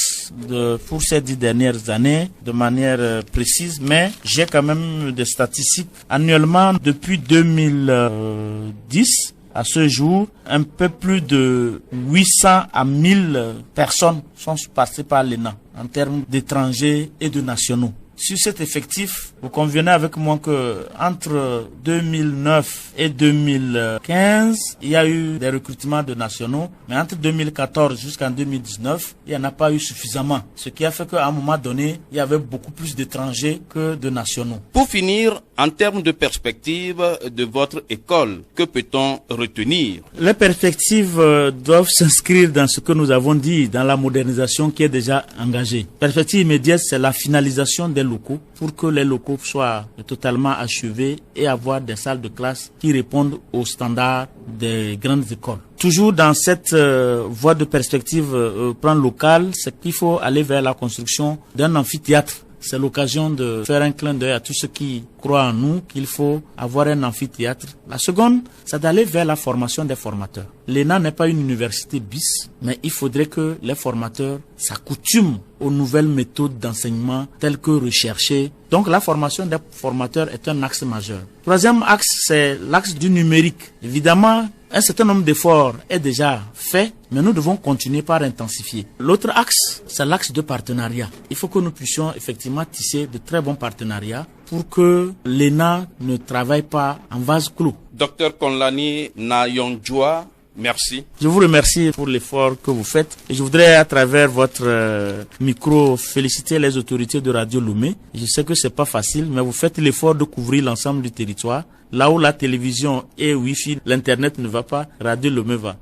pour ces 10 dernières années de manière précise, mais j'ai quand même des statistiques. Annuellement, depuis 2010, à ce jour, un peu plus de 800 à 1000 personnes sont passées par l'ENA en termes d'étrangers et de nationaux. Sur cet effectif, vous convenez avec moi que entre 2009 et 2015, il y a eu des recrutements de nationaux, mais entre 2014 jusqu'en 2019, il n'y en a pas eu suffisamment. Ce qui a fait qu'à un moment donné, il y avait beaucoup plus d'étrangers que de nationaux. Pour finir, en termes de perspective de votre école, que peut-on retenir? Les perspectives doivent s'inscrire dans ce que nous avons dit, dans la modernisation qui est déjà engagée. Perspective immédiate, c'est la finalisation des locaux pour que les locaux soient totalement achevés et avoir des salles de classe qui répondent aux standards des grandes écoles. Toujours dans cette voie de perspective plan local, c'est qu'il faut aller vers la construction d'un amphithéâtre. C'est l'occasion de faire un clin d'œil à tous ceux qui croient en nous qu'il faut avoir un amphithéâtre. La seconde, c'est d'aller vers la formation des formateurs. L'ENA n'est pas une université bis, mais il faudrait que les formateurs s'accoutument aux nouvelles méthodes d'enseignement telles que recherchées. Donc la formation des formateurs est un axe majeur. Troisième axe, c'est l'axe du numérique. Évidemment, un certain nombre d'efforts est déjà fait, mais nous devons continuer par intensifier. L'autre axe, c'est l'axe de partenariat. Il faut que nous puissions effectivement tisser de très bons partenariats pour que l'ENA ne travaille pas en vase clos. Dr Konlani Nayonjoa, merci. Je vous remercie pour l'effort que vous faites et je voudrais à travers votre micro féliciter les autorités de Radio Lomé. Je sais que c'est pas facile, mais vous faites l'effort de couvrir l'ensemble du territoire. Là où la télévision et Wi-Fi, l'internet ne va pas, Radio Lomé va.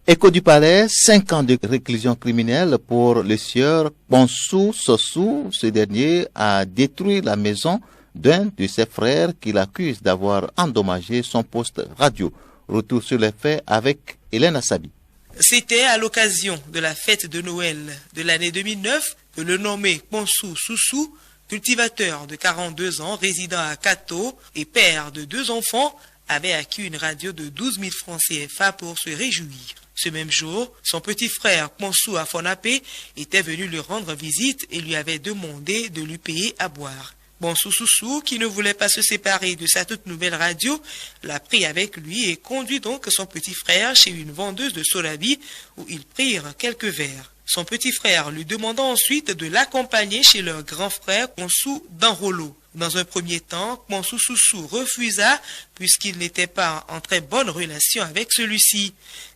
Écho du Palais, 5 ans de réclusion criminelle pour le sieur Ponsou Sossou. Ce dernier a détruit la maison d'un de ses frères qu'il accuse d'avoir endommagé son poste radio. Retour sur les faits avec Hélène Assabi. C'était à l'occasion de la fête de Noël de l'année 2009 que le nommé Ponsou Soussou, cultivateur de 42 ans, résident à Kato et père de 2 enfants, avait acquis une radio de 12 000 francs CFA pour se réjouir. Ce même jour, son petit frère Ponsou Afonapé était venu lui rendre visite et lui avait demandé de lui payer à boire. Ponsou Soussou, qui ne voulait pas se séparer de sa toute nouvelle radio, l'a pris avec lui et conduit donc son petit frère chez une vendeuse de Solabi où ils prirent quelques verres. Son petit frère lui demanda ensuite de l'accompagner chez leur grand frère Ponsou d'Enrolo. Dans un premier temps, Ponsou Soussou refusa puisqu'il n'était pas en très bonne relation avec celui-ci.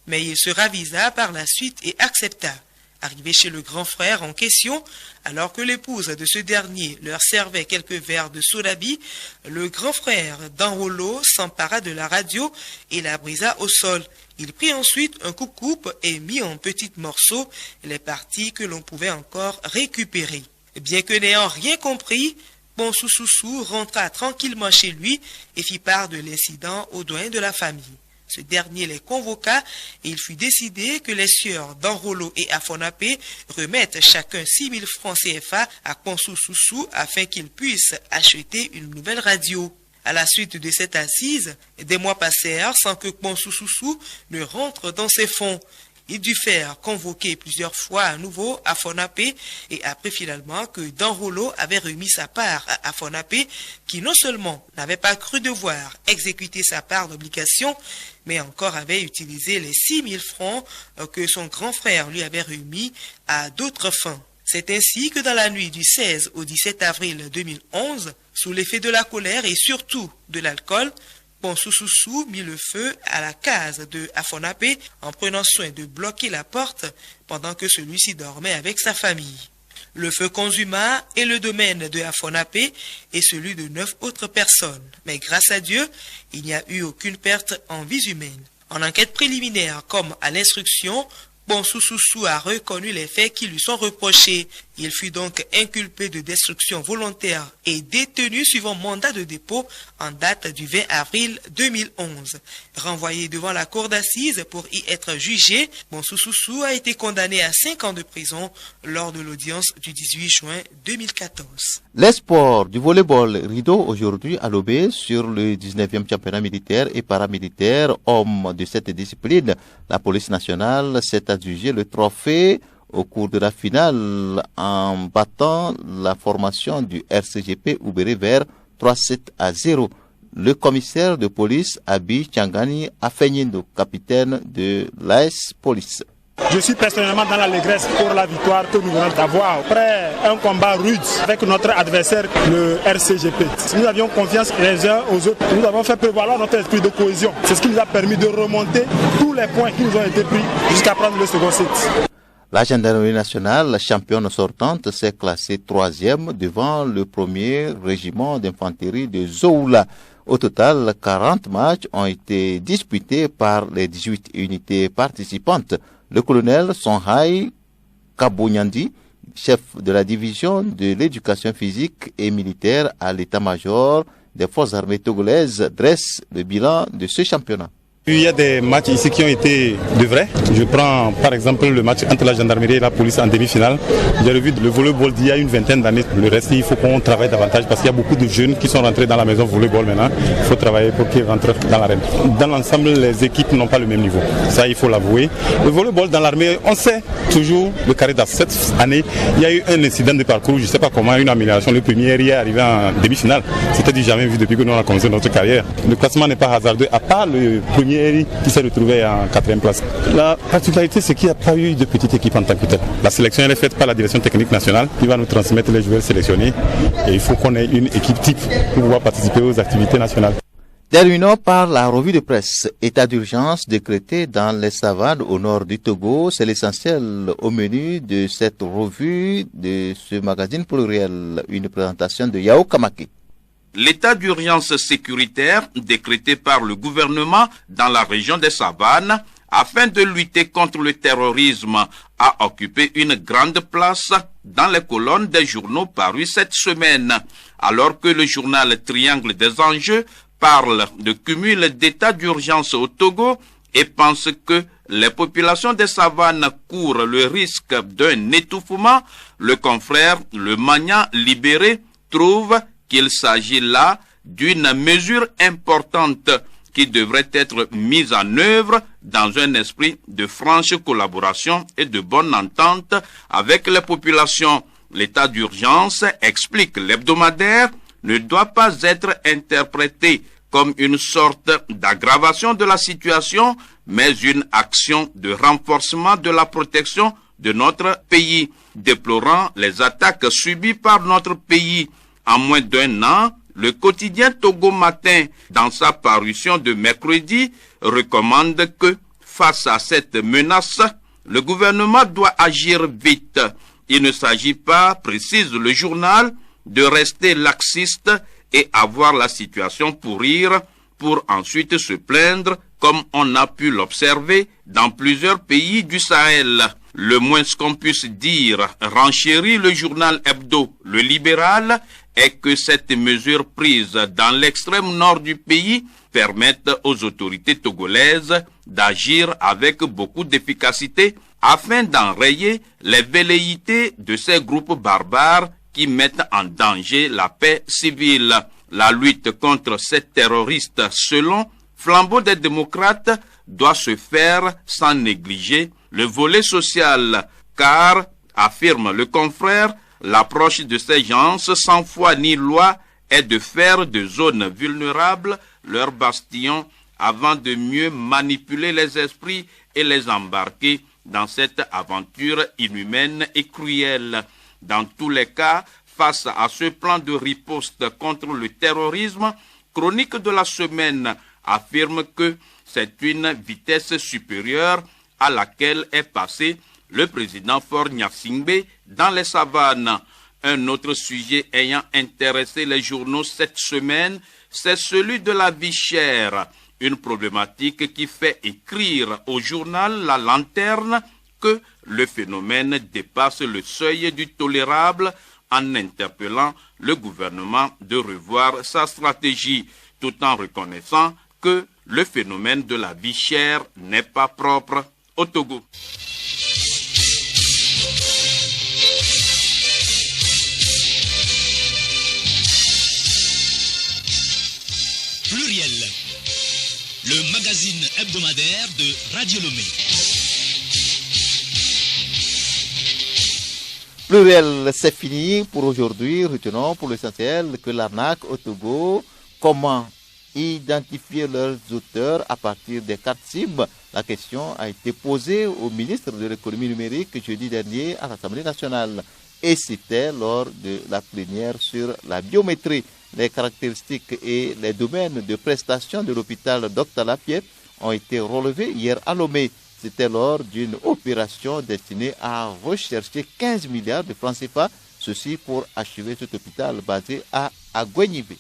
Mais il se ravisa par la suite et accepta. Arrivé chez le grand frère en question, alors que l'épouse de ce dernier leur servait quelques verres de Solabi, le grand frère d'Enrolo s'empara de la radio et la brisa au sol. Il prit ensuite un coupe-coupe et mit en petits morceaux les parties que l'on pouvait encore récupérer. Bien que n'ayant rien compris, Ponsou Soussou rentra tranquillement chez lui et fit part de l'incident au doyen de la famille. Ce dernier les convoqua et il fut décidé que les sieurs d'Enrolo et Afonapé remettent chacun 6 000 francs CFA à Ponsou Soussou afin qu'il puisse acheter une nouvelle radio. À la suite de cette assise, des mois passèrent sans que Ponsou Soussou ne rentre dans ses fonds. Il dut faire convoquer plusieurs fois à nouveau Afonapé et apprit finalement que D'Enrolo avait remis sa part à Afonapé qui non seulement n'avait pas cru devoir exécuter sa part d'obligation, mais encore avait utilisé les 6 000 francs que son grand frère lui avait remis à d'autres fins. C'est ainsi que dans la nuit du 16 au 17 avril 2011, sous l'effet de la colère et surtout de l'alcool, Ponsou Soussou mit le feu à la case de Afonapé en prenant soin de bloquer la porte pendant que celui-ci dormait avec sa famille. Le feu consuma et le domaine de Afonapé et celui de 9 autres personnes. Mais grâce à Dieu, il n'y a eu aucune perte en vies humaines. En enquête préliminaire comme à l'instruction, Ponsou Soussou a reconnu les faits qui lui sont reprochés. Il fut donc inculpé de destruction volontaire et détenu suivant mandat de dépôt en date du 20 avril 2011. Renvoyé devant la cour d'assises pour y être jugé, Ponsou Soussou a été condamné à 5 ans de prison lors de l'audience du 18 juin 2014. Les sports du volleyball rideau aujourd'hui à l'OB sur le 19e championnat militaire et paramilitaire. Homme de cette discipline, la police nationale s'est adjugé le trophée au cours de la finale en battant la formation du RCGP Oubéré vers 3-7-0. Le commissaire de police Abi Changani Afenindo, capitaine de l'AS Police. Je suis personnellement dans l'allégresse pour la victoire que nous venons d'avoir après un combat rude avec notre adversaire, le RCGP. Nous avions confiance les uns aux autres. Nous avons fait prévaloir notre esprit de cohésion. C'est ce qui nous a permis de remonter tous les points qui nous ont été pris jusqu'à prendre le second set. La gendarmerie nationale, la championne sortante, s'est classée 3e devant le premier régiment d'infanterie de Zoula. Au total, 40 matchs ont été disputés par les 18 unités participantes. Le colonel Songhai Kabounyandi, chef de la division de l'éducation physique et militaire à l'état-major des forces armées togolaises, dresse le bilan de ce championnat. Il y a des matchs ici qui ont été de vrais. Je prends par exemple le match entre la gendarmerie et la police en demi-finale. J'ai revu le volleyball d'il y a une vingtaine d'années. Le reste, il faut qu'on travaille davantage parce qu'il y a beaucoup de jeunes qui sont rentrés dans la maison volleyball maintenant. Il faut travailler pour qu'ils rentrent dans l'arène. Dans l'ensemble, les équipes n'ont pas le même niveau. Ça, il faut l'avouer. Le volleyball dans l'armée, on sait toujours le carré d'as. Cette année, il y a eu un incident de parcours, je ne sais pas comment, une amélioration. Le premier est arrivé en demi-finale. C'était du jamais vu depuis que nous avons commencé notre carrière. Le classement n'est pas hasardeux, à part le premier qui s'est retrouvé en 4e place. La particularité, c'est qu'il n'y a pas eu de petite équipe en tant que telle. La sélection, elle est faite par la direction technique nationale qui va nous transmettre les joueurs sélectionnés. Et il faut qu'on ait une équipe type pour pouvoir participer aux activités nationales. Terminons par la revue de presse. État d'urgence décrété dans les savanes au nord du Togo. C'est l'essentiel au menu de cette revue de ce magazine pluriel. Une présentation de Yao Kamaki. L'état d'urgence sécuritaire décrété par le gouvernement dans la région des Savanes afin de lutter contre le terrorisme a occupé une grande place dans les colonnes des journaux parus cette semaine, alors que le journal Triangle des enjeux parle de cumul d'état d'urgence au Togo et pense que les populations des savanes courent le risque d'un étouffement. Le confrère Le Magnan Libéré trouve qu'il s'agit là d'une mesure importante qui devrait être mise en œuvre dans un esprit de franche collaboration et de bonne entente avec les populations. L'état d'urgence, explique l'hebdomadaire, ne doit pas être interprété comme une sorte d'aggravation de la situation, mais une action de renforcement de la protection de notre pays, déplorant les attaques subies par notre pays. En moins d'un an, le quotidien Togo Matin, dans sa parution de mercredi, recommande que, face à cette menace, le gouvernement doit agir vite. Il ne s'agit pas, précise le journal, de rester laxiste et avoir la situation pourrir pour ensuite se plaindre, comme on a pu l'observer dans plusieurs pays du Sahel. Le moins qu'on puisse dire, renchérit le journal hebdo Le Libéral, est que cette mesure prise dans l'extrême nord du pays permette aux autorités togolaises d'agir avec beaucoup d'efficacité afin d'enrayer les velléités de ces groupes barbares qui mettent en danger la paix civile. La lutte contre ces terroristes, selon Flambeau des démocrates, doit se faire sans négliger le volet social, car, affirme le confrère, l'approche de ces gens sans foi ni loi est de faire de zones vulnérables leur bastion avant de mieux manipuler les esprits et les embarquer dans cette aventure inhumaine et cruelle. Dans tous les cas, face à ce plan de riposte contre le terrorisme, Chronique de la semaine affirme que c'est une vitesse supérieure à laquelle est passé le président Faure Gnassingbé dans les savanes. Un autre sujet ayant intéressé les journaux cette semaine, c'est celui de la vie chère, une problématique qui fait écrire au journal La Lanterne que le phénomène dépasse le seuil du tolérable en interpellant le gouvernement de revoir sa stratégie, tout en reconnaissant que le phénomène de la vie chère n'est pas propre au Togo. Pluriel, le magazine hebdomadaire de Radio Lomé. Pluriel, c'est fini pour aujourd'hui. Retenons pour l'essentiel que l'arnaque au Togo, comment identifier leurs auteurs à partir des cartes SIM. La question a été posée au ministre de l'économie numérique jeudi dernier à l'Assemblée nationale. Et c'était lors de la plénière sur la biométrie. Les caractéristiques et les domaines de prestation de l'hôpital Dr Lapierre ont été relevés hier à Lomé. C'était lors d'une opération destinée à rechercher 15 milliards de francs CFA, ceci pour achever cet hôpital basé à Guénivé.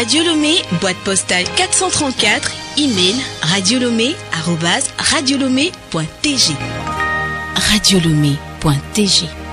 Radio Lomé, boîte postale 434, email radiolomé@radiolomé.tg. Radiolomé.tg